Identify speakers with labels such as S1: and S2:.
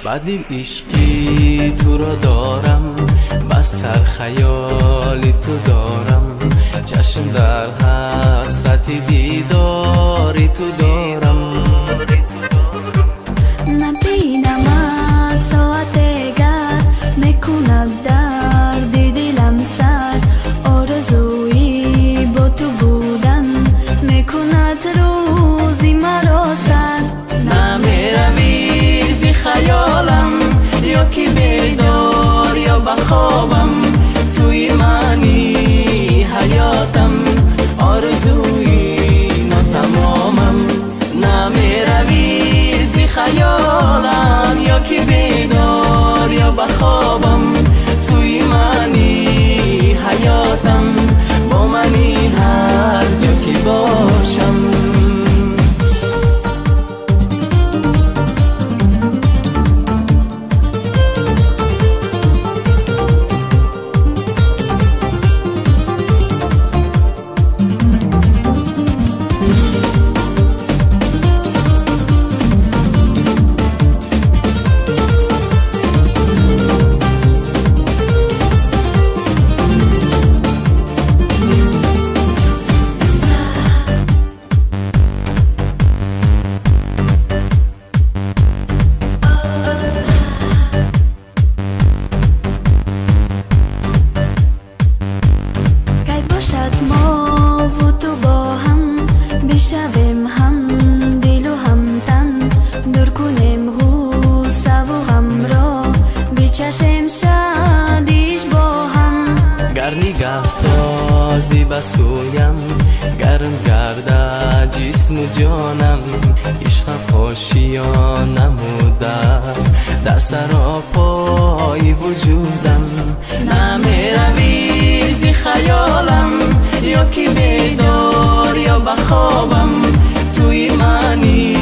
S1: بعدی عشقی تو را دارم، بس سر خیالی تو دارم، چشم در حسرت دیداری تو دارم.
S2: نبینمت ساعت دیگر میکند درد دلم سر، آرزویی با تو بودن میکند روزی مرا سر.
S1: نمیروی زی خیالم، یا که بیدار یا بخوابم، توی منی حیاتم، آرزوی ناتمامم. نمیروی زی خیالم، یا که بیدار یا بخوابم، توی منی حیاتم، با منی هر جا که باشم.
S2: بشویم هم دل و هم تن، دور کنیم غوسه و غم را، بچشیم شادیش با هم.
S1: گر نگاه سازی بسویم، گرم گرده جسم و جانم، عشق پاشیان نموده است در سراپای وجودم. نمیروی زی خیالم، یا که بیدار یا بخوابم، توی منی